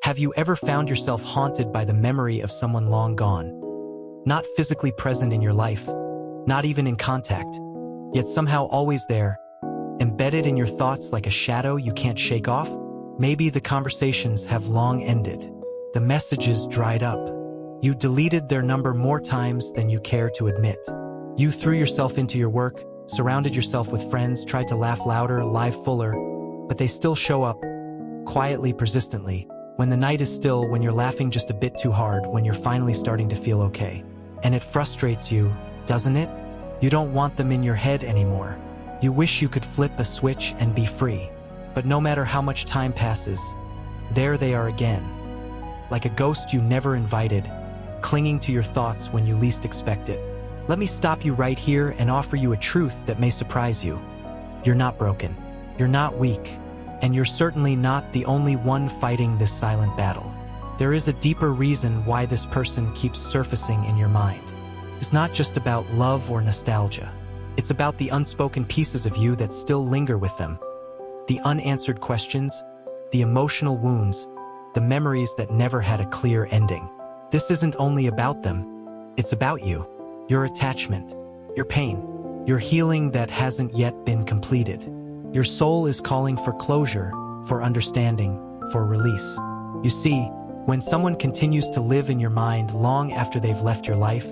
Have you ever found yourself haunted by the memory of someone long gone? Not physically present in your life, not even in contact, yet somehow always there, embedded in your thoughts like a shadow you can't shake off? Maybe the conversations have long ended. The messages dried up. You deleted their number more times than you care to admit. You threw yourself into your work, surrounded yourself with friends, tried to laugh louder, live fuller, but they still show up, quietly, persistently, when the night is still, when you're laughing just a bit too hard, when you're finally starting to feel okay. And it frustrates you, doesn't it? You don't want them in your head anymore. You wish you could flip a switch and be free. But no matter how much time passes, there they are again. Like a ghost you never invited, clinging to your thoughts when you least expect it. Let me stop you right here and offer you a truth that may surprise you. You're not broken. You're not weak. And you're certainly not the only one fighting this silent battle. There is a deeper reason why this person keeps surfacing in your mind. It's not just about love or nostalgia. It's about the unspoken pieces of you that still linger with them. The unanswered questions, the emotional wounds, the memories that never had a clear ending. This isn't only about them. It's about you, your attachment, your pain, your healing that hasn't yet been completed. Your soul is calling for closure, for understanding, for release. You see, when someone continues to live in your mind long after they've left your life,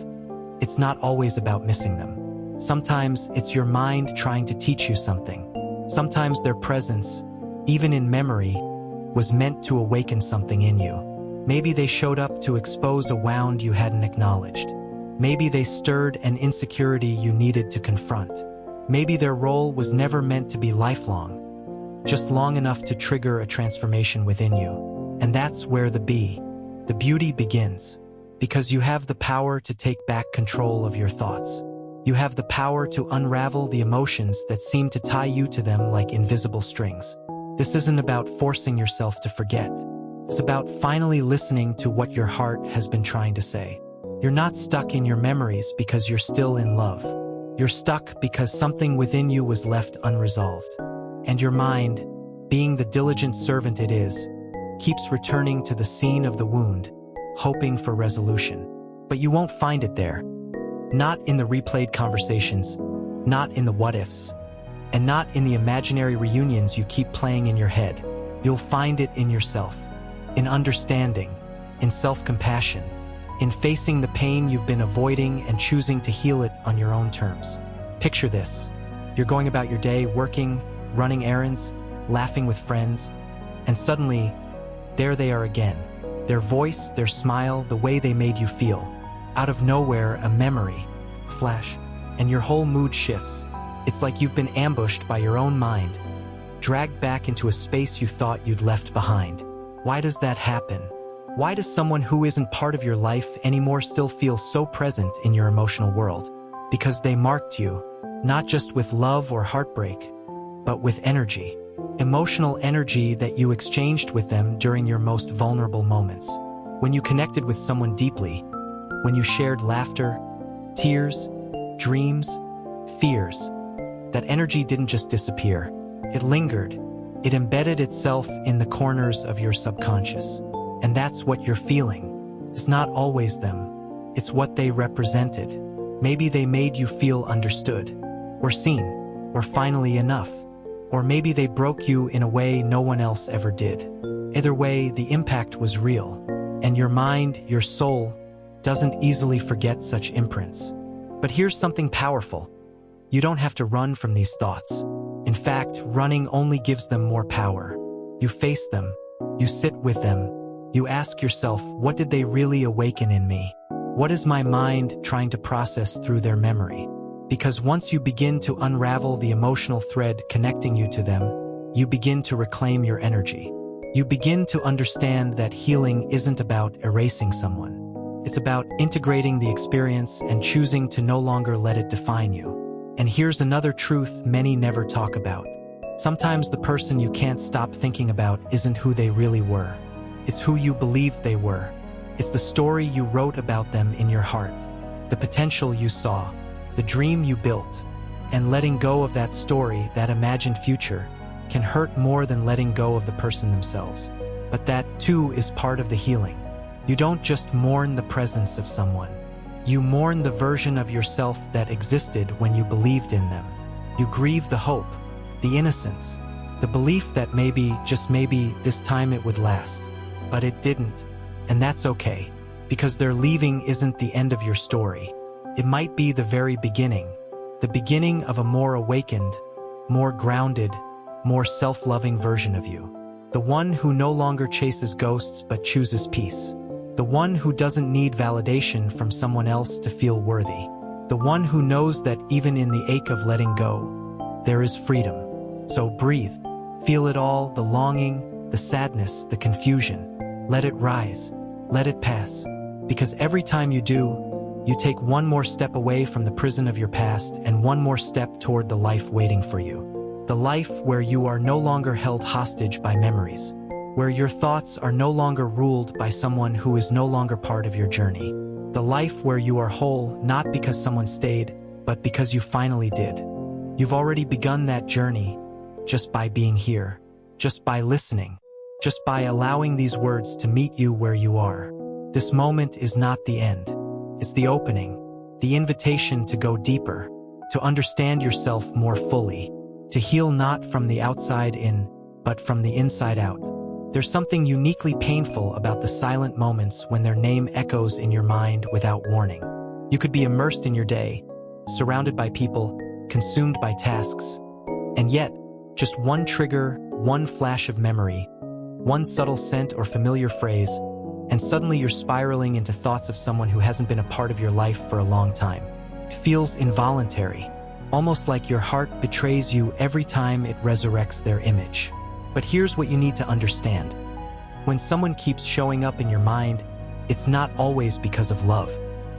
it's not always about missing them. Sometimes it's your mind trying to teach you something. Sometimes their presence, even in memory, was meant to awaken something in you. Maybe they showed up to expose a wound you hadn't acknowledged. Maybe they stirred an insecurity you needed to confront. Maybe their role was never meant to be lifelong, just long enough to trigger a transformation within you. And that's where the beauty begins. Because you have the power to take back control of your thoughts. You have the power to unravel the emotions that seem to tie you to them like invisible strings. This isn't about forcing yourself to forget. It's about finally listening to what your heart has been trying to say. You're not stuck in your memories because you're still in love. You're stuck because something within you was left unresolved. And your mind, being the diligent servant it is, keeps returning to the scene of the wound, hoping for resolution. But you won't find it there. Not in the replayed conversations, not in the what-ifs, and not in the imaginary reunions you keep playing in your head. You'll find it in yourself, in understanding, in self-compassion, in facing the pain you've been avoiding and choosing to heal it on your own terms. Picture this. You're going about your day, working, running errands, laughing with friends, and suddenly, there they are again. Their voice, their smile, the way they made you feel. Out of nowhere, a memory, flash, and your whole mood shifts. It's like you've been ambushed by your own mind, dragged back into a space you thought you'd left behind. Why does that happen? Why does someone who isn't part of your life anymore still feel so present in your emotional world? Because they marked you, not just with love or heartbreak, but with energy. Emotional energy that you exchanged with them during your most vulnerable moments. When you connected with someone deeply, when you shared laughter, tears, dreams, fears, that energy didn't just disappear. It lingered. It embedded itself in the corners of your subconscious. And that's what you're feeling. It's not always them. It's what they represented. Maybe they made you feel understood, or seen, or finally enough. Or maybe they broke you in a way no one else ever did. Either way, the impact was real. And your mind, your soul, doesn't easily forget such imprints. But here's something powerful. You don't have to run from these thoughts. In fact, running only gives them more power. You face them. You sit with them. You ask yourself, what did they really awaken in me? What is my mind trying to process through their memory? Because once you begin to unravel the emotional thread connecting you to them, you begin to reclaim your energy. You begin to understand that healing isn't about erasing someone. It's about integrating the experience and choosing to no longer let it define you. And here's another truth many never talk about. Sometimes the person you can't stop thinking about isn't who they really were. It's who you believed they were. It's the story you wrote about them in your heart, the potential you saw, the dream you built. And letting go of that story, that imagined future, can hurt more than letting go of the person themselves. But that, too, is part of the healing. You don't just mourn the presence of someone. You mourn the version of yourself that existed when you believed in them. You grieve the hope, the innocence, the belief that maybe, just maybe, this time it would last. But it didn't. And that's okay, because their leaving isn't the end of your story. It might be the very beginning, the beginning of a more awakened, more grounded, more self-loving version of you. The one who no longer chases ghosts but chooses peace. The one who doesn't need validation from someone else to feel worthy. The one who knows that even in the ache of letting go, there is freedom. So breathe. Feel it all, the longing, the sadness, the confusion. Let it rise. Let it pass. Because every time you do, you take one more step away from the prison of your past and one more step toward the life waiting for you. The life where you are no longer held hostage by memories, where your thoughts are no longer ruled by someone who is no longer part of your journey. The life where you are whole not because someone stayed, but because you finally did. You've already begun that journey just by being here, just by listening, just by allowing these words to meet you where you are. This moment is not the end. It's the opening, the invitation to go deeper, to understand yourself more fully, to heal not from the outside in, but from the inside out. There's something uniquely painful about the silent moments when their name echoes in your mind without warning. You could be immersed in your day, surrounded by people, consumed by tasks, and yet, just one trigger, one flash of memory, one subtle scent or familiar phrase, and suddenly you're spiraling into thoughts of someone who hasn't been a part of your life for a long time. It feels involuntary, almost like your heart betrays you every time it resurrects their image. But here's what you need to understand. When someone keeps showing up in your mind, it's not always because of love.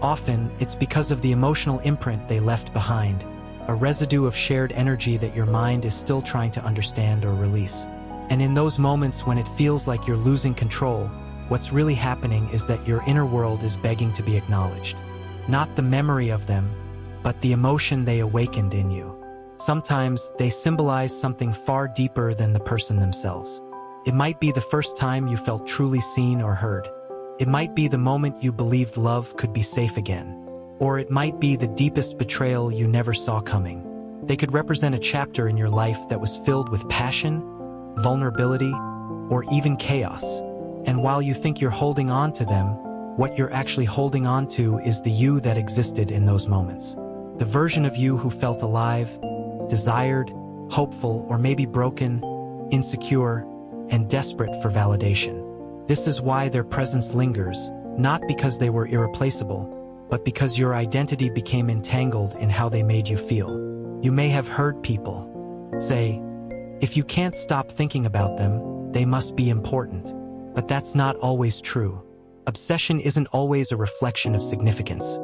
Often, it's because of the emotional imprint they left behind, a residue of shared energy that your mind is still trying to understand or release. And in those moments when it feels like you're losing control, what's really happening is that your inner world is begging to be acknowledged. Not the memory of them, but the emotion they awakened in you. Sometimes they symbolize something far deeper than the person themselves. It might be the first time you felt truly seen or heard. It might be the moment you believed love could be safe again. Or it might be the deepest betrayal you never saw coming. They could represent a chapter in your life that was filled with passion, vulnerability, or even chaos. And while you think you're holding on to them, what you're actually holding on to is the you that existed in those moments. The version of you who felt alive, desired, hopeful, or maybe broken, insecure, and desperate for validation. This is why their presence lingers, not because they were irreplaceable, but because your identity became entangled in how they made you feel. You may have heard people say, if you can't stop thinking about them, they must be important. But that's not always true. Obsession isn't always a reflection of significance.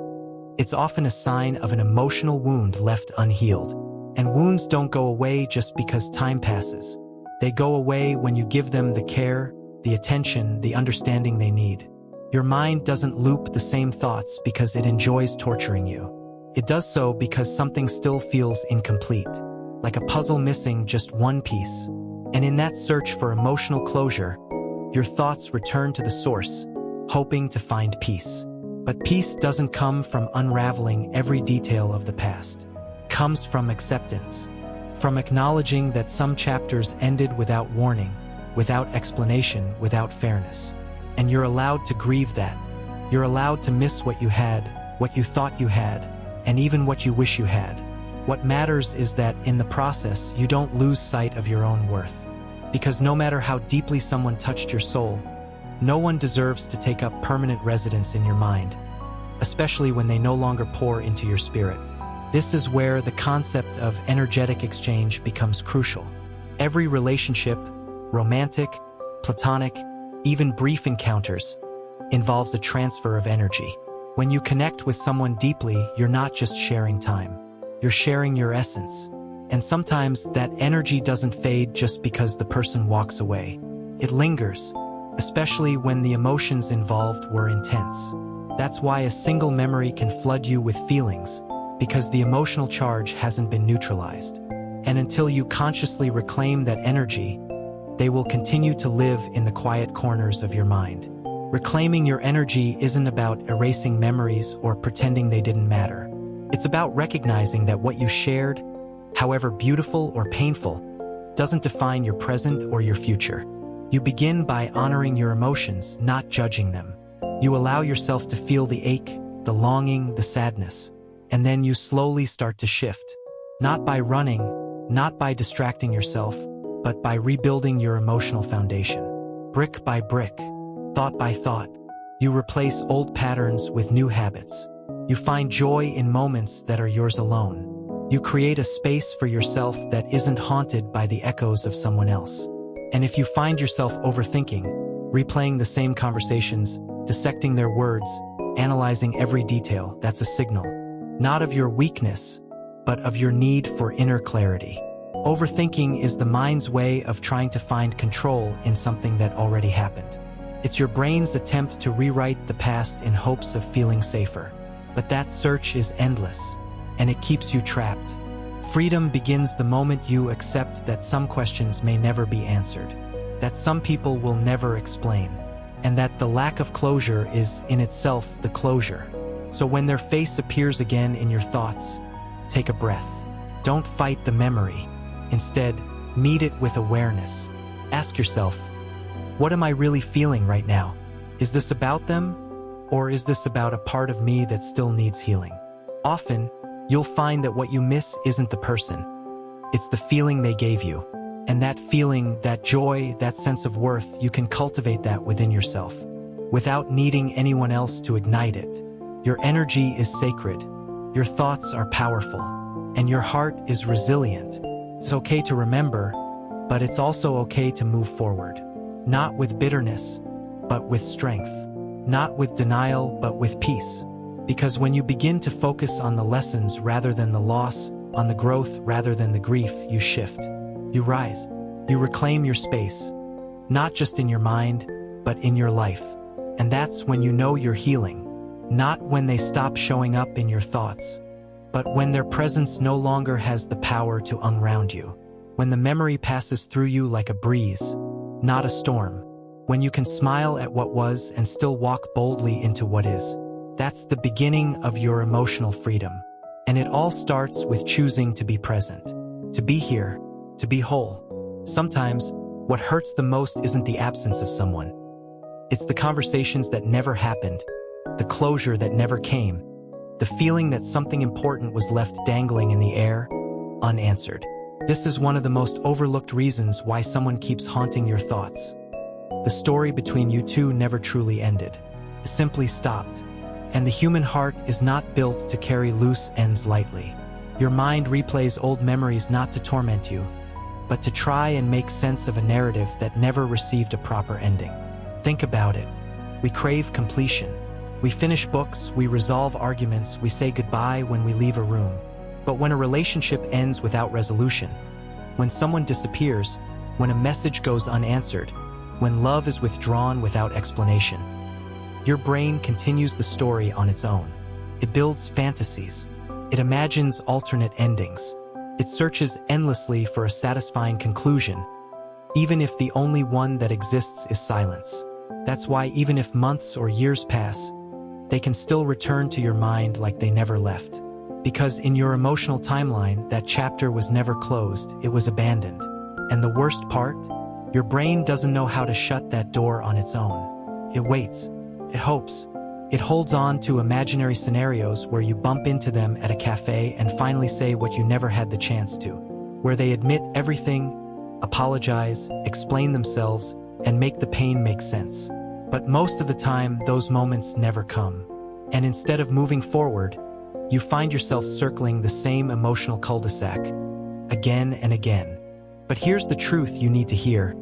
It's often a sign of an emotional wound left unhealed. And wounds don't go away just because time passes. They go away when you give them the care, the attention, the understanding they need. Your mind doesn't loop the same thoughts because it enjoys torturing you. It does so because something still feels incomplete, like a puzzle missing just one piece. And in that search for emotional closure, your thoughts return to the source, hoping to find peace. But peace doesn't come from unraveling every detail of the past. It comes from acceptance, from acknowledging that some chapters ended without warning, without explanation, without fairness. And you're allowed to grieve that. You're allowed to miss what you had, what you thought you had, and even what you wish you had. What matters is that in the process, you don't lose sight of your own worth. Because no matter how deeply someone touched your soul, no one deserves to take up permanent residence in your mind, especially when they no longer pour into your spirit. This is where the concept of energetic exchange becomes crucial. Every relationship, romantic, platonic, even brief encounters, involves a transfer of energy. When you connect with someone deeply, you're not just sharing time. You're sharing your essence. And sometimes that energy doesn't fade just because the person walks away. It lingers, especially when the emotions involved were intense. That's why a single memory can flood you with feelings, because the emotional charge hasn't been neutralized. And until you consciously reclaim that energy, they will continue to live in the quiet corners of your mind. Reclaiming your energy isn't about erasing memories or pretending they didn't matter. It's about recognizing that what you shared, however beautiful or painful, doesn't define your present or your future. You begin by honoring your emotions, not judging them. You allow yourself to feel the ache, the longing, the sadness, and then you slowly start to shift. Not by running, not by distracting yourself, but by rebuilding your emotional foundation. Brick by brick, thought by thought, you replace old patterns with new habits. You find joy in moments that are yours alone. You create a space for yourself that isn't haunted by the echoes of someone else. And if you find yourself overthinking, replaying the same conversations, dissecting their words, analyzing every detail, that's a signal, not of your weakness, but of your need for inner clarity. Overthinking is the mind's way of trying to find control in something that already happened. It's your brain's attempt to rewrite the past in hopes of feeling safer. But that search is endless, and it keeps you trapped. Freedom begins the moment you accept that some questions may never be answered, that some people will never explain, and that the lack of closure is in itself the closure. So when their face appears again in your thoughts, take a breath. Don't fight the memory. Instead, meet it with awareness. Ask yourself, what am I really feeling right now? Is this about them? Or is this about a part of me that still needs healing? Often, you'll find that what you miss isn't the person. It's the feeling they gave you. And that feeling, that joy, that sense of worth, you can cultivate that within yourself, without needing anyone else to ignite it. Your energy is sacred. Your thoughts are powerful. And your heart is resilient. It's okay to remember, but it's also okay to move forward. Not with bitterness, but with strength. Not with denial, but with peace. Because when you begin to focus on the lessons rather than the loss, on the growth rather than the grief, you shift. You rise. You reclaim your space. Not just in your mind, but in your life. And that's when you know you're healing. Not when they stop showing up in your thoughts, but when their presence no longer has the power to unround you. When the memory passes through you like a breeze, not a storm. When you can smile at what was and still walk boldly into what is. That's the beginning of your emotional freedom. And it all starts with choosing to be present, to be here, to be whole. Sometimes, what hurts the most isn't the absence of someone. It's the conversations that never happened, the closure that never came, the feeling that something important was left dangling in the air, unanswered. This is one of the most overlooked reasons why someone keeps haunting your thoughts. The story between you two never truly ended. It simply stopped. And the human heart is not built to carry loose ends lightly. Your mind replays old memories not to torment you, but to try and make sense of a narrative that never received a proper ending. Think about it. We crave completion. We finish books, we resolve arguments, we say goodbye when we leave a room. But when a relationship ends without resolution, when someone disappears, when a message goes unanswered, when love is withdrawn without explanation, your brain continues the story on its own. It builds fantasies. It imagines alternate endings. It searches endlessly for a satisfying conclusion, even if the only one that exists is silence. That's why even if months or years pass, they can still return to your mind like they never left. Because in your emotional timeline, that chapter was never closed, it was abandoned. And the worst part? Your brain doesn't know how to shut that door on its own. It waits. It hopes. It holds on to imaginary scenarios where you bump into them at a cafe and finally say what you never had the chance to, where they admit everything, apologize, explain themselves, and make the pain make sense. But most of the time, those moments never come. And instead of moving forward, you find yourself circling the same emotional cul-de-sac, again and again. But here's the truth you need to hear.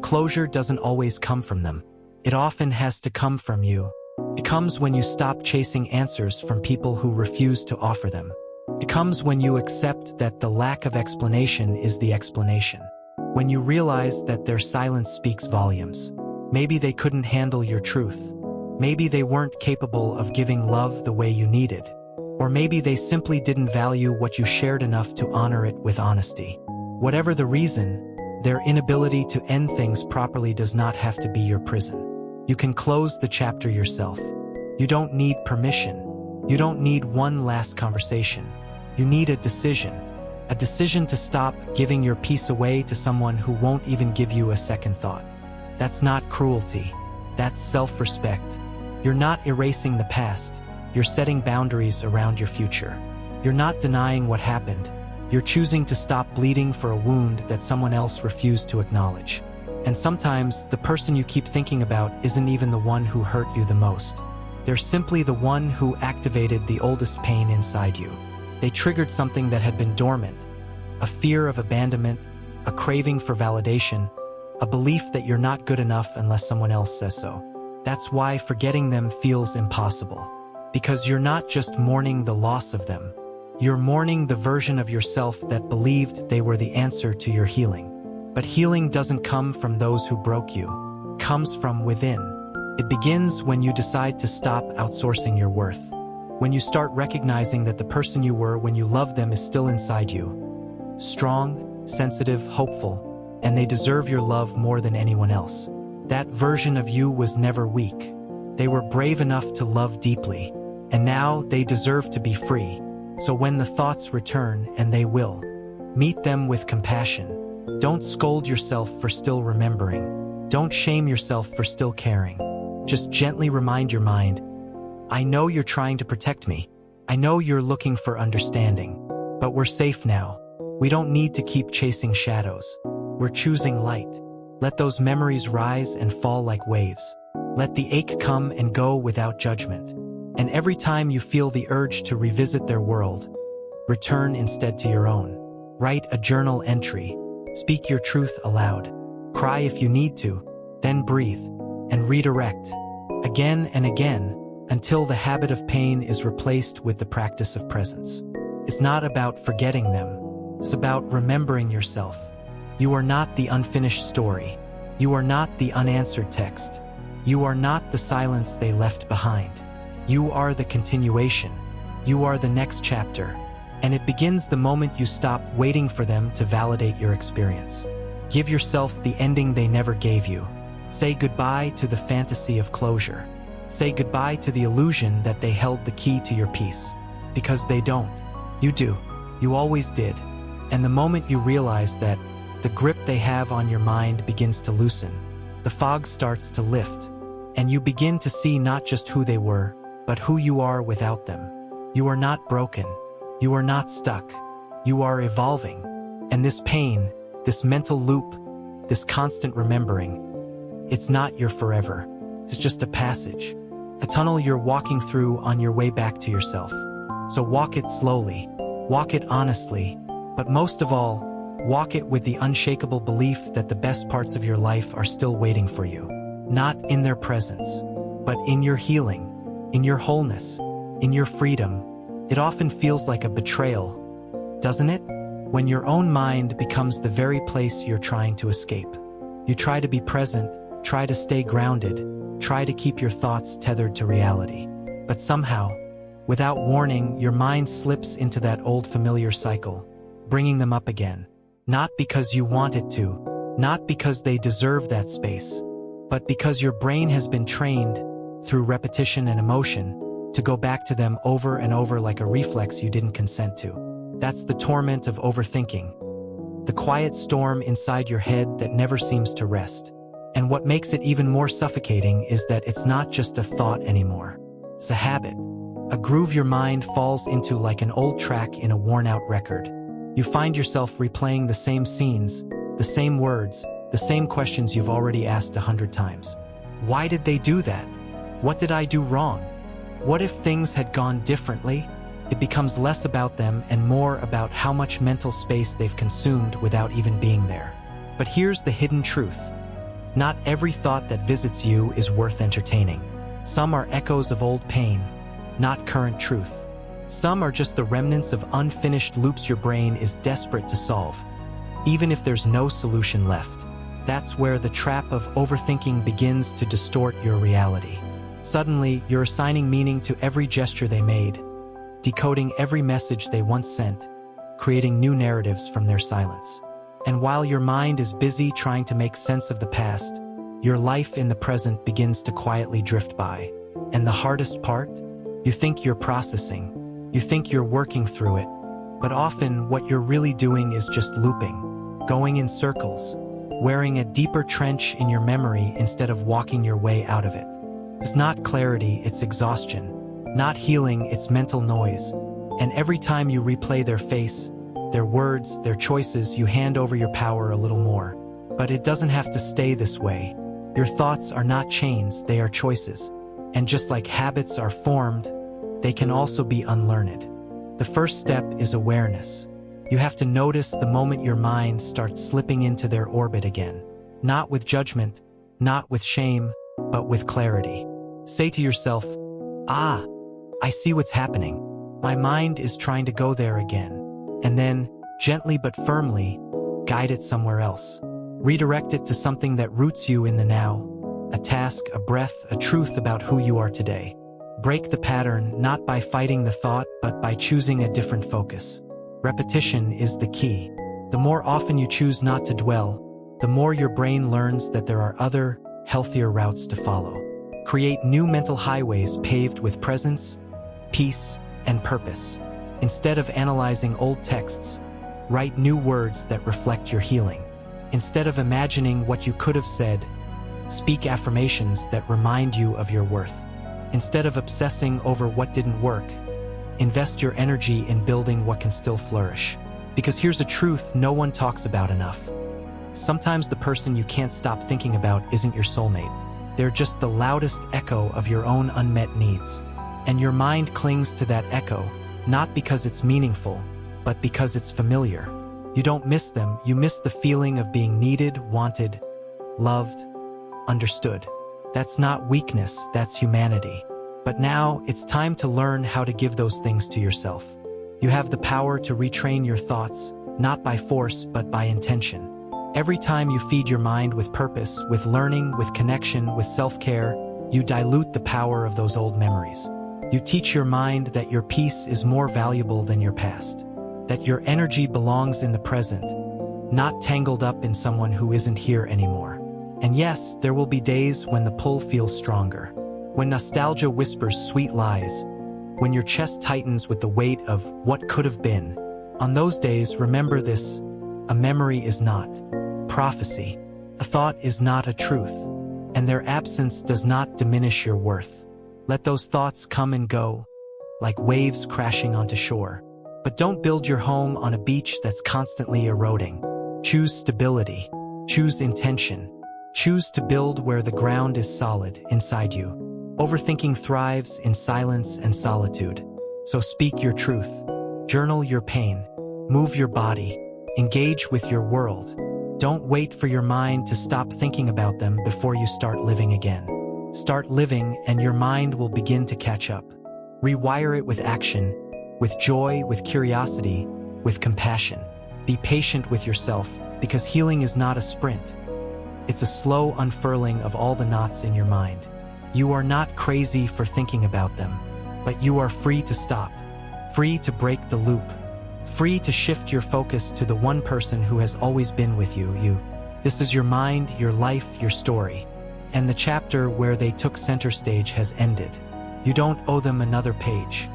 Closure doesn't always come from them. It often has to come from you. It comes when you stop chasing answers from people who refuse to offer them. It comes when you accept that the lack of explanation is the explanation. When you realize that their silence speaks volumes. Maybe they couldn't handle your truth. Maybe they weren't capable of giving love the way you needed. Or maybe they simply didn't value what you shared enough to honor it with honesty. Whatever the reason, Their inability to end things properly does not have to be your prison. You can close the chapter yourself. You don't need permission. You don't need one last conversation. You need a decision. A decision to stop giving your peace away to someone who won't even give you a second thought. That's not cruelty. That's self-respect. You're not erasing the past. You're setting boundaries around your future. You're not denying what happened. You're choosing to stop bleeding for a wound that someone else refused to acknowledge. And sometimes, the person you keep thinking about isn't even the one who hurt you the most. They're simply the one who activated the oldest pain inside you. They triggered something that had been dormant. A fear of abandonment, a craving for validation, a belief that you're not good enough unless someone else says so. That's why forgetting them feels impossible. Because you're not just mourning the loss of them. You're mourning the version of yourself that believed they were the answer to your healing. But healing doesn't come from those who broke you. It comes from within. It begins when you decide to stop outsourcing your worth. When you start recognizing that the person you were when you loved them is still inside you. Strong, sensitive, hopeful, and they deserve your love more than anyone else. That version of you was never weak. They were brave enough to love deeply, and now they deserve to be free. So when the thoughts return, and they will, meet them with compassion. Don't scold yourself for still remembering. Don't shame yourself for still caring. Just gently remind your mind, I know you're trying to protect me. I know you're looking for understanding. But we're safe now. We don't need to keep chasing shadows. We're choosing light. Let those memories rise and fall like waves. Let the ache come and go without judgment. And every time you feel the urge to revisit their world, return instead to your own. Write a journal entry. Speak your truth aloud. Cry if you need to, then breathe, and redirect. Again and again, until the habit of pain is replaced with the practice of presence. It's not about forgetting them. It's about remembering yourself. You are not the unfinished story. You are not the unanswered text. You are not the silence they left behind. You are the continuation. You are the next chapter. And it begins the moment you stop waiting for them to validate your experience. Give yourself the ending they never gave you. Say goodbye to the fantasy of closure. Say goodbye to the illusion that they held the key to your peace. Because they don't. You do. You always did. And the moment you realize that, the grip they have on your mind begins to loosen. The fog starts to lift. And you begin to see not just who they were, but who you are without them. You are not broken. You are not stuck. You are evolving. And this pain, this mental loop, this constant remembering, it's not your forever. It's just a passage. A tunnel you're walking through on your way back to yourself. So walk it slowly. Walk it honestly. But most of all, walk it with the unshakable belief that the best parts of your life are still waiting for you. Not in their presence, but in your healing, in your wholeness, in your freedom. It often feels like a betrayal, doesn't it? When your own mind becomes the very place you're trying to escape. You try to be present, try to stay grounded, try to keep your thoughts tethered to reality. But somehow, without warning, your mind slips into that old familiar cycle, bringing them up again. Not because you want it to, not because they deserve that space, but because your brain has been trained, through repetition and emotion, to go back to them over and over like a reflex you didn't consent to. That's the torment of overthinking. The quiet storm inside your head that never seems to rest. And what makes it even more suffocating is that it's not just a thought anymore. It's a habit. A groove your mind falls into like an old track in a worn-out record. You find yourself replaying the same scenes, the same words, the same questions you've already asked 100 times. Why did they do that? What did I do wrong? What if things had gone differently? It becomes less about them and more about how much mental space they've consumed without even being there. But here's the hidden truth. Not every thought that visits you is worth entertaining. Some are echoes of old pain, not current truth. Some are just the remnants of unfinished loops your brain is desperate to solve, even if there's no solution left. That's where the trap of overthinking begins to distort your reality. Suddenly, you're assigning meaning to every gesture they made, decoding every message they once sent, creating new narratives from their silence. And while your mind is busy trying to make sense of the past, your life in the present begins to quietly drift by. And the hardest part? You think you're processing. You think you're working through it. But often what you're really doing is just looping, going in circles, wearing a deeper trench in your memory instead of walking your way out of it. It's not clarity, it's exhaustion. Not healing, it's mental noise. And every time you replay their face, their words, their choices, you hand over your power a little more. But it doesn't have to stay this way. Your thoughts are not chains, they are choices. And just like habits are formed, they can also be unlearned. The first step is awareness. You have to notice the moment your mind starts slipping into their orbit again. Not with judgment, not with shame, but with clarity. Say to yourself, I see what's happening. My mind is trying to go there again. And then, gently but firmly, guide it somewhere else. Redirect it to something that roots you in the now. A task, a breath, a truth about who you are today. Break the pattern not by fighting the thought, but by choosing a different focus. Repetition is the key. The more often you choose not to dwell, the more your brain learns that there are other, healthier routes to follow. Create new mental highways paved with presence, peace, and purpose. Instead of analyzing old texts, write new words that reflect your healing. Instead of imagining what you could have said, speak affirmations that remind you of your worth. Instead of obsessing over what didn't work, invest your energy in building what can still flourish. Because here's a truth no one talks about enough. Sometimes the person you can't stop thinking about isn't your soulmate. They're just the loudest echo of your own unmet needs. And your mind clings to that echo, not because it's meaningful, but because it's familiar. You don't miss them, you miss the feeling of being needed, wanted, loved, understood. That's not weakness, that's humanity. But now, it's time to learn how to give those things to yourself. You have the power to retrain your thoughts, not by force, but by intention. Every time you feed your mind with purpose, with learning, with connection, with self-care, you dilute the power of those old memories. You teach your mind that your peace is more valuable than your past, that your energy belongs in the present, not tangled up in someone who isn't here anymore. And yes, there will be days when the pull feels stronger, when nostalgia whispers sweet lies, when your chest tightens with the weight of what could have been. On those days, remember this: a memory is not prophecy, a thought is not a truth, and their absence does not diminish your worth. Let those thoughts come and go, like waves crashing onto shore. But don't build your home on a beach that's constantly eroding. Choose stability. Choose intention. Choose to build where the ground is solid inside you. Overthinking thrives in silence and solitude. So speak your truth. Journal your pain. Move your body. Engage with your world. Don't wait for your mind to stop thinking about them before you start living again. Start living and your mind will begin to catch up. Rewire it with action, with joy, with curiosity, with compassion. Be patient with yourself, because healing is not a sprint. It's a slow unfurling of all the knots in your mind. You are not crazy for thinking about them, but you are free to stop, free to break the loop, free to shift your focus to the one person who has always been with you. This is your mind, your life, your story. And the chapter where they took center stage has ended. You don't owe them another page.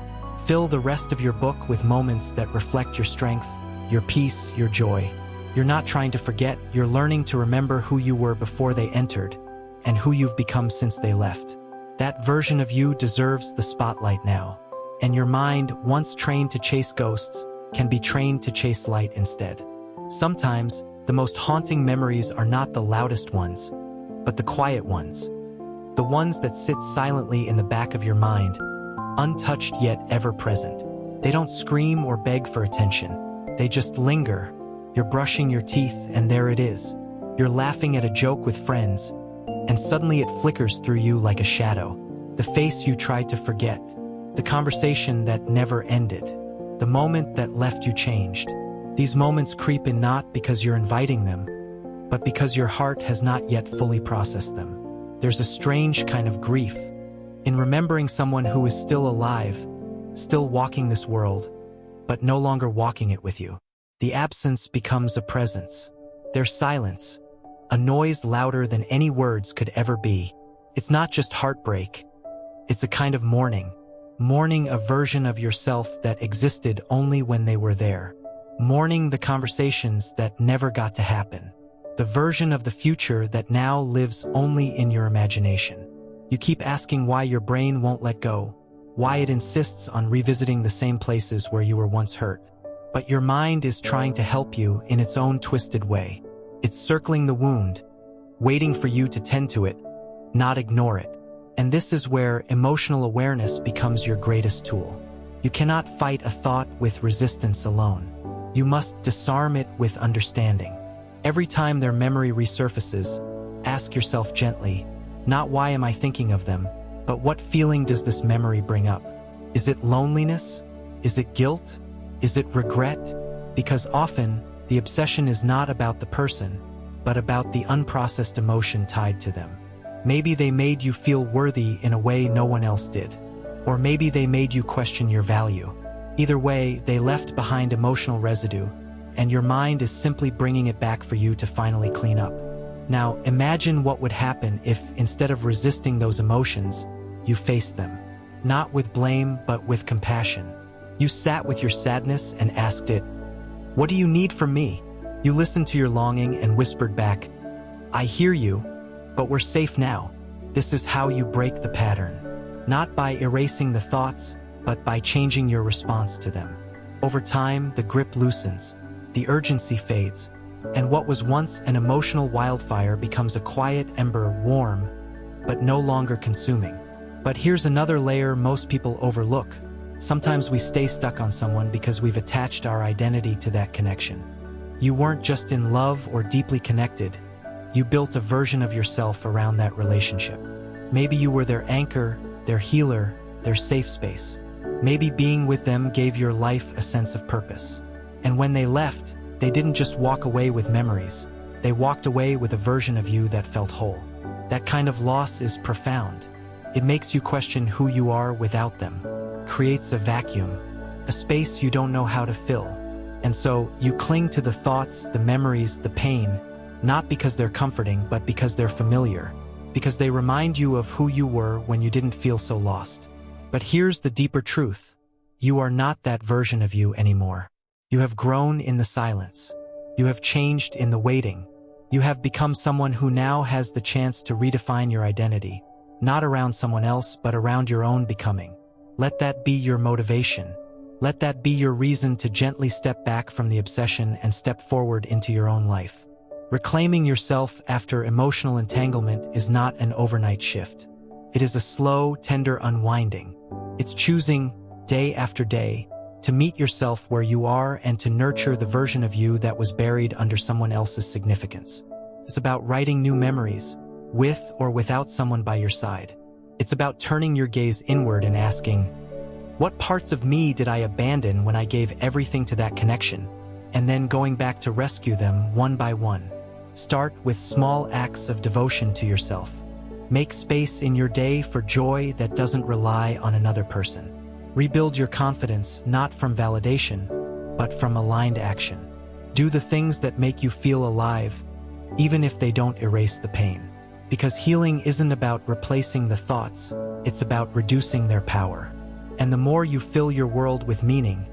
Fill the rest of your book with moments that reflect your strength, your peace, your joy. You're not trying to forget, you're learning to remember who you were before they entered, and who you've become since they left. That version of you deserves the spotlight now. And your mind, once trained to chase ghosts, can be trained to chase light instead. Sometimes, the most haunting memories are not the loudest ones, but the quiet ones. The ones that sit silently in the back of your mind, untouched yet ever present. They don't scream or beg for attention. They just linger. You're brushing your teeth and there it is. You're laughing at a joke with friends, and suddenly it flickers through you like a shadow. The face you tried to forget. The conversation that never ended. The moment that left you changed. These moments creep in not because you're inviting them, but because your heart has not yet fully processed them. There's a strange kind of grief in remembering someone who is still alive, still walking this world, but no longer walking it with you. The absence becomes a presence. Their silence, a noise louder than any words could ever be. It's not just heartbreak. It's a kind of mourning. Mourning a version of yourself that existed only when they were there. Mourning the conversations that never got to happen. The version of the future that now lives only in your imagination. You keep asking why your brain won't let go, why it insists on revisiting the same places where you were once hurt. But your mind is trying to help you in its own twisted way. It's circling the wound, waiting for you to tend to it, not ignore it. And this is where emotional awareness becomes your greatest tool. You cannot fight a thought with resistance alone. You must disarm it with understanding. Every time their memory resurfaces, ask yourself gently, not why am I thinking of them, but what feeling does this memory bring up? Is it loneliness? Is it guilt? Is it regret? Because often, the obsession is not about the person, but about the unprocessed emotion tied to them. Maybe they made you feel worthy in a way no one else did. Or maybe they made you question your value. Either way, they left behind emotional residue, and your mind is simply bringing it back for you to finally clean up. Now, imagine what would happen if, instead of resisting those emotions, you faced them. Not with blame, but with compassion. You sat with your sadness and asked it, "What do you need from me?" You listened to your longing and whispered back, "I hear you, but we're safe now." This is how you break the pattern. Not by erasing the thoughts, but by changing your response to them. Over time, the grip loosens, the urgency fades, and what was once an emotional wildfire becomes a quiet ember, warm, but no longer consuming. But here's another layer most people overlook. Sometimes we stay stuck on someone because we've attached our identity to that connection. You weren't just in love or deeply connected. You built a version of yourself around that relationship. Maybe you were their anchor, their healer, their safe space. Maybe being with them gave your life a sense of purpose. And when they left, they didn't just walk away with memories. They walked away with a version of you that felt whole. That kind of loss is profound. It makes you question who you are without them. Creates a vacuum, a space you don't know how to fill. And so, you cling to the thoughts, the memories, the pain, not because they're comforting, but because they're familiar. Because they remind you of who you were when you didn't feel so lost. But here's the deeper truth. You are not that version of you anymore. You have grown in the silence. You have changed in the waiting. You have become someone who now has the chance to redefine your identity, not around someone else, but around your own becoming. Let that be your motivation. Let that be your reason to gently step back from the obsession and step forward into your own life. Reclaiming yourself after emotional entanglement is not an overnight shift. It is a slow, tender unwinding. It's choosing, day after day, to meet yourself where you are and to nurture the version of you that was buried under someone else's significance. It's about writing new memories, with or without someone by your side. It's about turning your gaze inward and asking, what parts of me did I abandon when I gave everything to that connection? And then going back to rescue them one by one. Start with small acts of devotion to yourself. Make space in your day for joy that doesn't rely on another person. Rebuild your confidence not from validation, but from aligned action. Do the things that make you feel alive, even if they don't erase the pain. Because healing isn't about replacing the thoughts, it's about reducing their power. And the more you fill your world with meaning,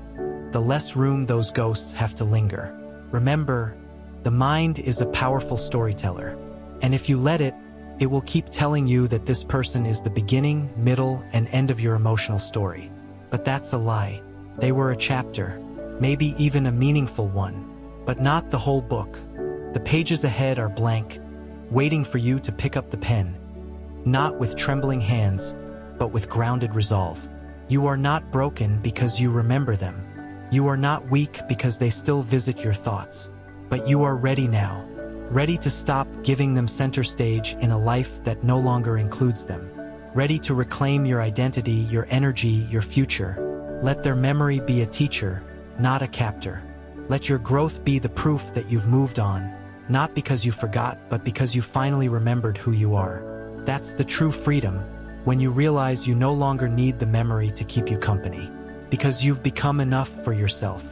the less room those ghosts have to linger. Remember, the mind is a powerful storyteller. And if you let it, it will keep telling you that this person is the beginning, middle, and end of your emotional story. But that's a lie. They were a chapter, maybe even a meaningful one, but not the whole book. The pages ahead are blank, waiting for you to pick up the pen, not with trembling hands, but with grounded resolve. You are not broken because you remember them. You are not weak because they still visit your thoughts. But you are ready now, ready to stop giving them center stage in a life that no longer includes them. Ready to reclaim your identity, your energy, your future. Let their memory be a teacher, not a captor. Let your growth be the proof that you've moved on, not because you forgot, but because you finally remembered who you are. That's the true freedom, when you realize you no longer need the memory to keep you company, because you've become enough for yourself.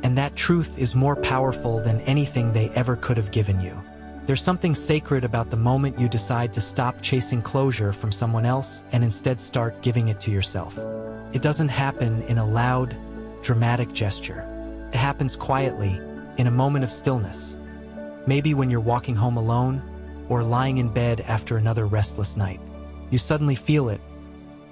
And that truth is more powerful than anything they ever could have given you. There's something sacred about the moment you decide to stop chasing closure from someone else and instead start giving it to yourself. It doesn't happen in a loud, dramatic gesture. It happens quietly, in a moment of stillness. Maybe when you're walking home alone, or lying in bed after another restless night. You suddenly feel it.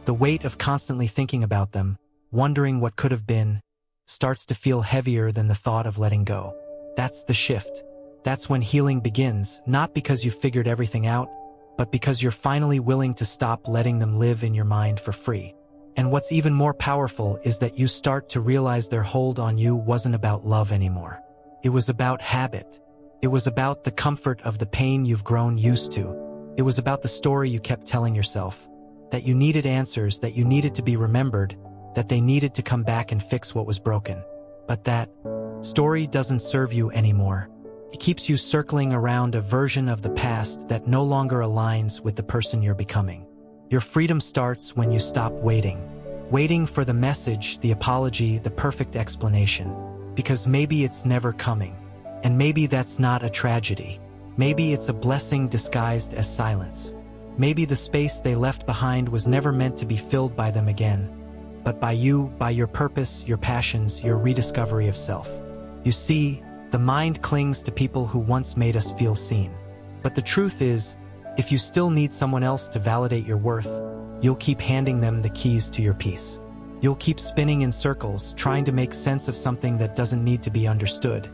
The weight of constantly thinking about them, wondering what could have been, starts to feel heavier than the thought of letting go. That's the shift. That's when healing begins, not because you've figured everything out, but because you're finally willing to stop letting them live in your mind for free. And what's even more powerful is that you start to realize their hold on you wasn't about love anymore. It was about habit. It was about the comfort of the pain you've grown used to. It was about the story you kept telling yourself, that you needed answers, that you needed to be remembered, that they needed to come back and fix what was broken. But that story doesn't serve you anymore. It keeps you circling around a version of the past that no longer aligns with the person you're becoming. Your freedom starts when you stop waiting for the message, the apology, the perfect explanation. Because maybe it's never coming. And maybe that's not a tragedy. Maybe it's a blessing disguised as silence. Maybe the space they left behind was never meant to be filled by them again, but by you, by your purpose, your passions, your rediscovery of self. You see, the mind clings to people who once made us feel seen. But the truth is, if you still need someone else to validate your worth, you'll keep handing them the keys to your peace. You'll keep spinning in circles, trying to make sense of something that doesn't need to be understood.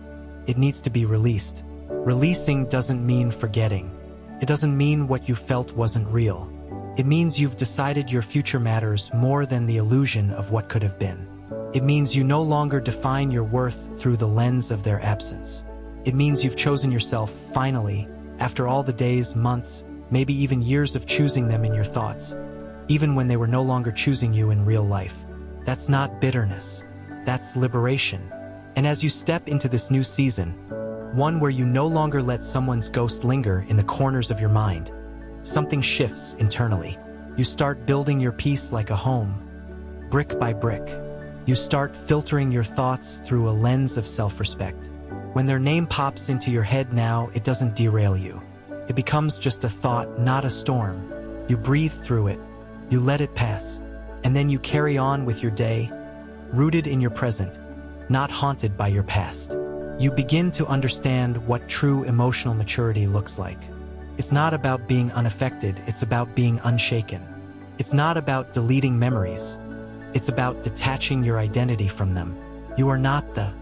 It needs to be released. Releasing doesn't mean forgetting. It doesn't mean what you felt wasn't real. It means you've decided your future matters more than the illusion of what could have been. It means you no longer define your worth through the lens of their absence. It means you've chosen yourself, finally, after all the days, months, maybe even years of choosing them in your thoughts, even when they were no longer choosing you in real life. That's not bitterness. That's liberation. And as you step into this new season, one where you no longer let someone's ghost linger in the corners of your mind, something shifts internally. You start building your peace like a home, brick by brick. You start filtering your thoughts through a lens of self-respect. When their name pops into your head now, it doesn't derail you. It becomes just a thought, not a storm. You breathe through it, you let it pass, and then you carry on with your day, rooted in your present, not haunted by your past. You begin to understand what true emotional maturity looks like. It's not about being unaffected, it's about being unshaken. It's not about deleting memories. It's about detaching your identity from them. You are not the